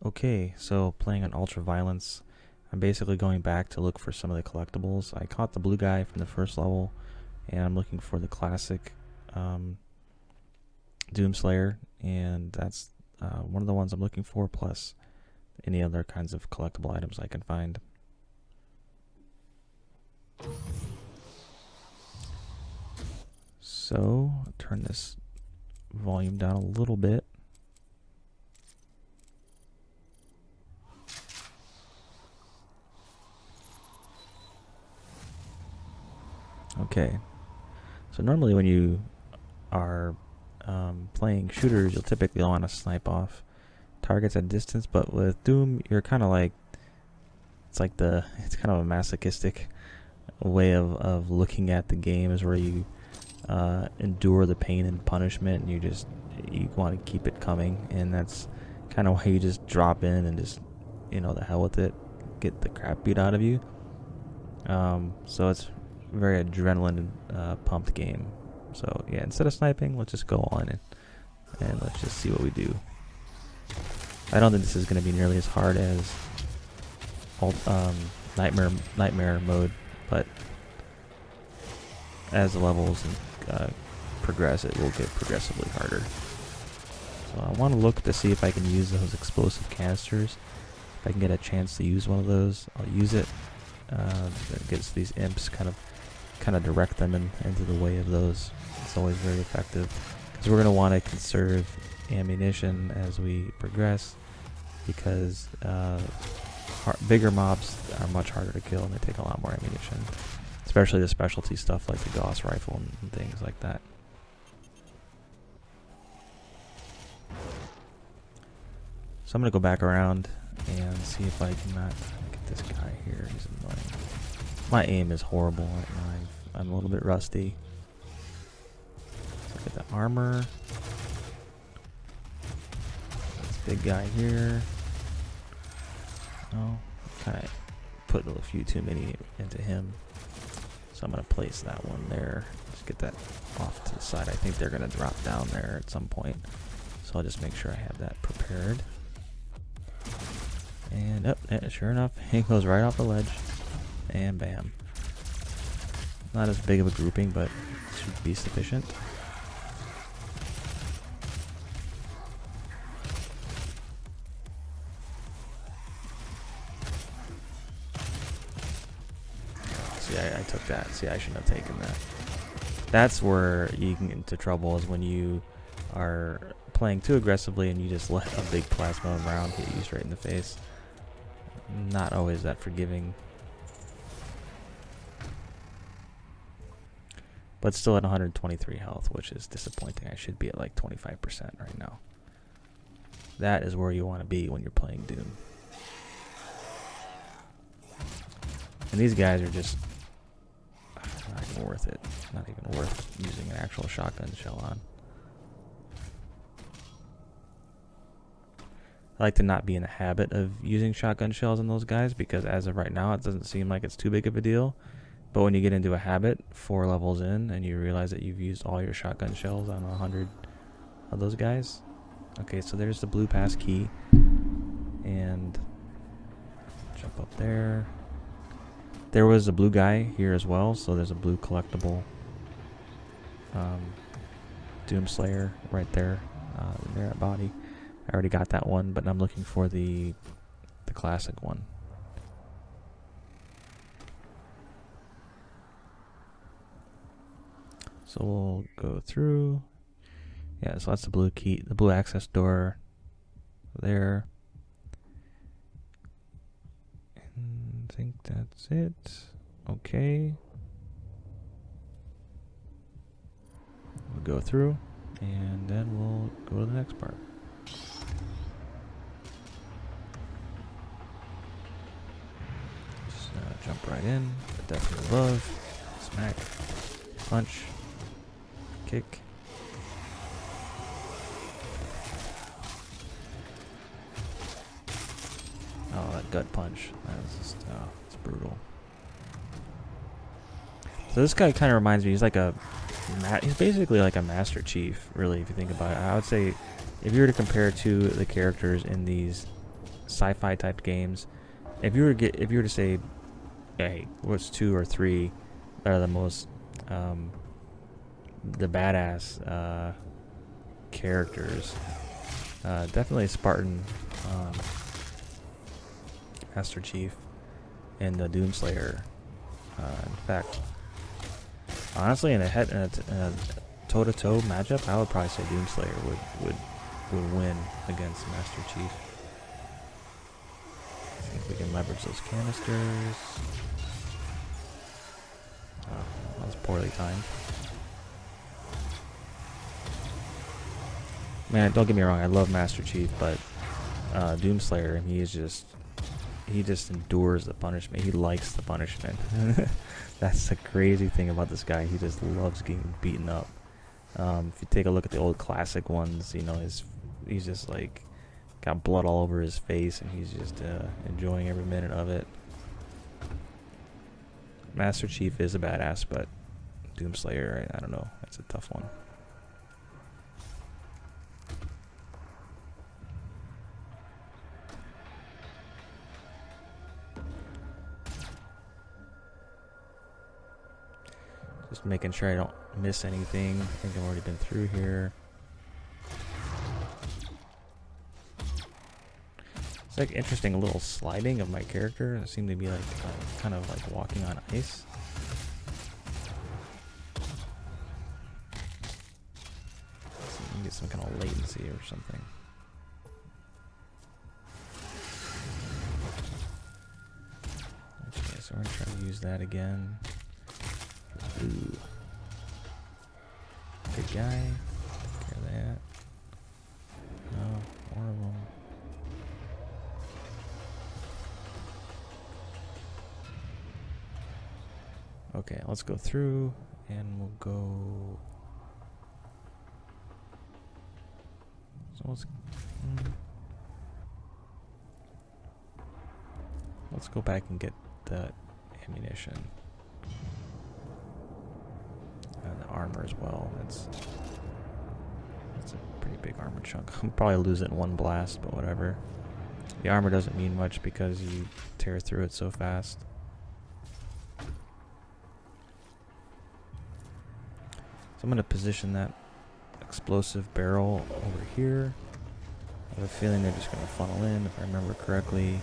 Okay, so playing on Ultra Violence, I'm basically going back to look for some of the collectibles. I caught the blue guy from the first level, and I'm looking for the classic DoomSlayer, and that's one of the ones I'm looking for, plus any other kinds of collectible items I can find. So, turn this volume down a little bit. Okay, so normally when you are playing shooters, you'll typically want to snipe off targets at distance, but with Doom, you're kind of like, it's kind of a masochistic way of looking at the game, is where you endure the pain and punishment, and you want to keep it coming, and that's kind of why you just drop in and just, the hell with it, get the crap beat out of you. So it's a very adrenaline pumped game. So yeah, instead of sniping, let's just go all in and let's just see what we do. I don't think this is going to be nearly as hard as nightmare mode, but as the levels progress, it will get progressively harder. So I want to look to see if I can use those explosive canisters. If I can get a chance to use one of those, I'll use it. It gets these imps kind of direct them into the way of those. It's always very effective, because we're going to want to conserve ammunition as we progress, because bigger mobs are much harder to kill and they take a lot more ammunition, especially the specialty stuff like the Gauss rifle and things like that. So I'm going to go back around and see if I can not get this guy here. He's annoying. My aim is horrible right now. I'm a little bit rusty. Let's look at the armor. This big guy here. Oh, kind of put a few too many into him. So I'm going to place that one there. Just get that off to the side. I think they're going to drop down there at some point. So I'll just make sure I have that prepared. And sure enough, he goes right off the ledge. And bam. Not as big of a grouping, but should be sufficient. See, I took that. See, I shouldn't have taken that. That's where you can get into trouble, is when you are playing too aggressively and you just let a big plasma round hit you straight in the face. Not always that forgiving. But still at 123 health, which is disappointing. I should be at like 25% right now. That is where you want to be when you're playing Doom. And these guys are just not even worth it. Not even worth using an actual shotgun shell on. I like to not be in the habit of using shotgun shells on those guys, because as of right now, it doesn't seem like it's too big of a deal. But when you get into a habit 4 levels in and you realize that you've used all your shotgun shells on 100 of those guys. Okay, so there's the blue pass key. And jump up there. There was a blue guy here as well, so there's a blue collectible DoomSlayer right there, there at body. I already got that one, but I'm looking for the classic one. So we'll go through. Yeah, so that's the blue key, the blue access door there. And I think that's it. Okay. We'll go through, and then we'll go to the next part. Just jump right in. Definitely above. Smack. Punch. Kick. Oh, that gut punch. That is just, it's brutal. So this guy kind of reminds me, he's basically like a Master Chief, really, if you think about it. I would say, if you were to compare to the characters in these sci-fi type games, if you were to say, hey, what's 2 or 3 that are the most the badass characters, definitely Spartan, Master Chief, and the DoomSlayer. In fact, honestly, in a toe-to-toe matchup, I would probably say DoomSlayer would win against Master Chief. See if we can leverage those canisters. Oh, that was poorly timed. Man, don't get me wrong, I love Master Chief, but DoomSlayer, he just endures the punishment. He likes the punishment. That's the crazy thing about this guy. He just loves getting beaten up. If you take a look at the old classic ones, you know, he's just like got blood all over his face, and he's just enjoying every minute of it. Master Chief is a badass, but DoomSlayer, I don't know. That's a tough one. Just making sure I don't miss anything. I think I've already been through here. It's like interesting little sliding of my character. I seem to be like kind of like walking on ice. Let's see if we can get some kind of latency or something. Okay, so we're gonna try to use that again. Ooh. Good guy. Take care of that. No, more of them. Okay, let's go through and we'll go. So let's go back and get the ammunition. And the armor as well. That's a pretty big armor chunk. I'll probably lose it in one blast, but whatever. The armor doesn't mean much because you tear through it so fast. So I'm going to position that explosive barrel over here. I have a feeling they're just going to funnel in, if I remember correctly.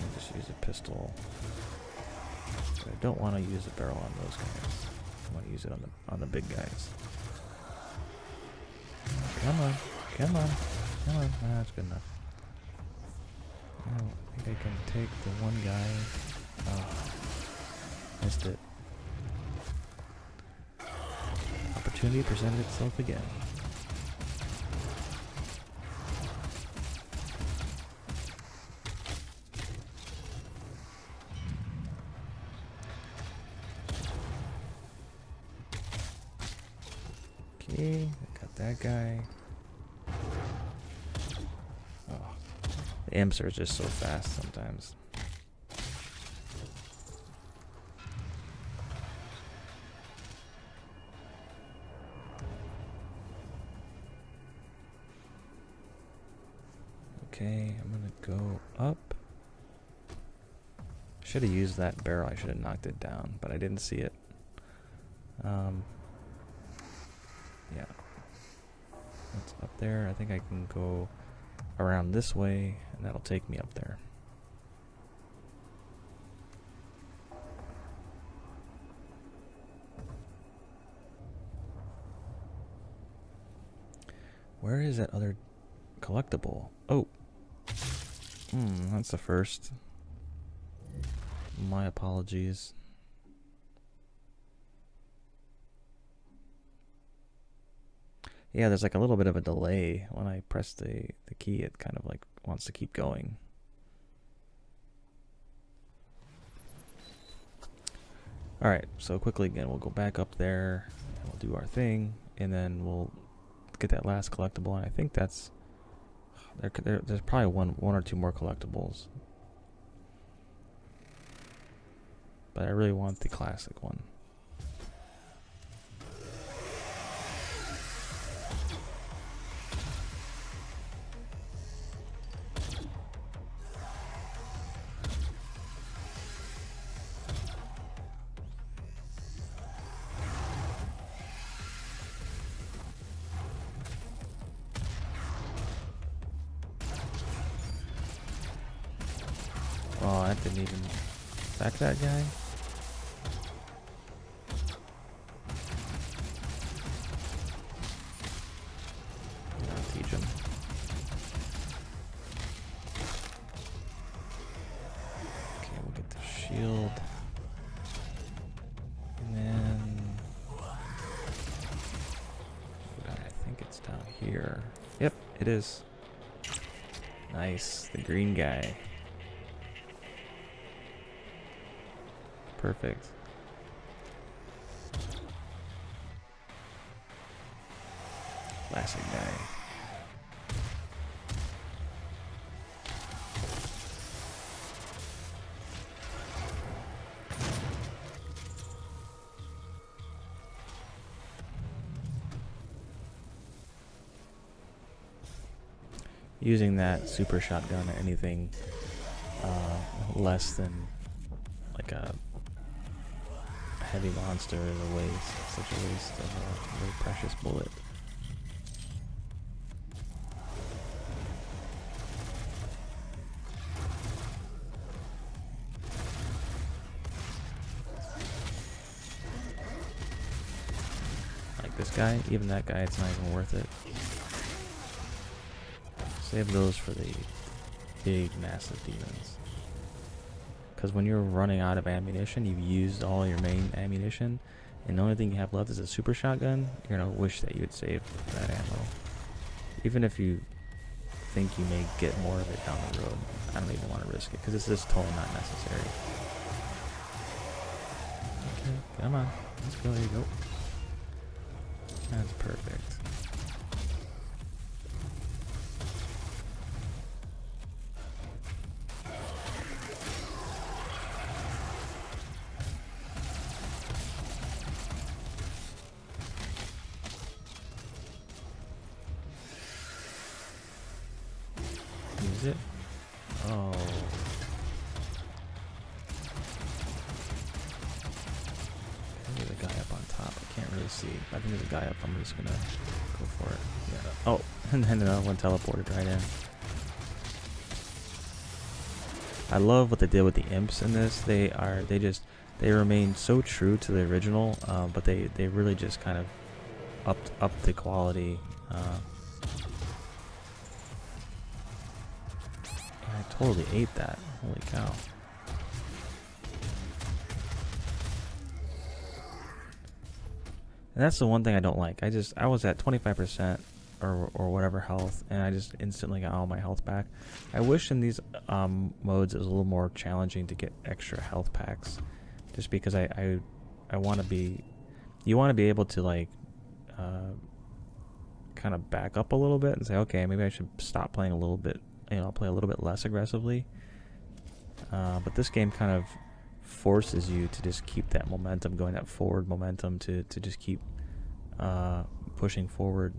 I'll just use a pistol. But I don't want to use a barrel on those guys. I want to use it on the big guys. Come on, come on, come on. Ah, that's good enough. I don't think I can take the one guy. Oh, missed it. Opportunity presented itself again. Okay, I got that guy. Oh, the imps are just so fast sometimes. Okay, I'm gonna go up. Should have used that barrel. I should have knocked it down, but I didn't see it. Yeah. That's up there. I think I can go around this way, and that'll take me up there. Where is that other collectible? Oh. That's the first. My apologies. Yeah, there's like a little bit of a delay. When I press the key, it kind of like wants to keep going. Alright, so quickly again, we'll go back up there, and we'll do our thing, and then we'll get that last collectible, and I think that's... there's probably one or two more collectibles. But I really want the classic one. Oh, that didn't even affect that guy? I'll teach him. Okay, we'll get the shield. And then... I think it's down here. Yep, it is. Nice, the green guy. Perfect. Classic guy. Using that super shotgun or anything less than like a heavy monster is a waste. Such a waste of a very precious bullet. Like this guy, even that guy, it's not even worth it. Save those for the big, massive demons. Because when you're running out of ammunition, you've used all your main ammunition, and the only thing you have left is a super shotgun, you're going to wish that you had saved that ammo. Even if you think you may get more of it down the road, I don't even want to risk it, because it's just totally not necessary. Okay, come on. Let's go. There you go. That's perfect. Use it. Oh. There's a guy up on top. I can't really see. I think there's a guy up. I'm just gonna go for it. Yeah. Oh, and then another one teleported right in. I love what they did with the imps in this. They remain so true to the original, but they really just kind of upped the quality. I totally ate that. Holy cow. And that's the one thing I don't like. I was at 25% or whatever health, and I just instantly got all my health back. I wish in these modes it was a little more challenging to get extra health packs, just because I want to be, you want to be able to like kind of back up a little bit and say, okay, maybe I should stop playing a little bit, play a little bit less aggressively. But this game kind of forces you to just keep that momentum going, that forward momentum to just keep pushing forward,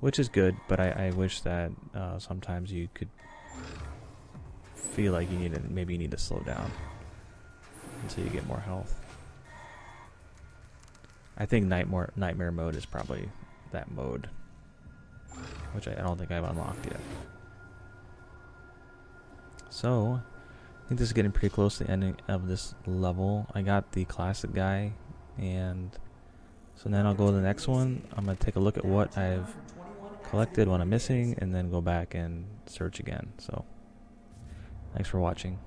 which is good. But I wish that sometimes you could feel like you need to slow down until you get more health. I think nightmare mode is probably that mode, which I don't think I've unlocked yet. So I think this is getting pretty close to the ending of this level. I got the classic guy, and so then I'll go to the next one. I'm going to take a look at what I've collected, what I'm missing, and then go back and search again. So thanks for watching.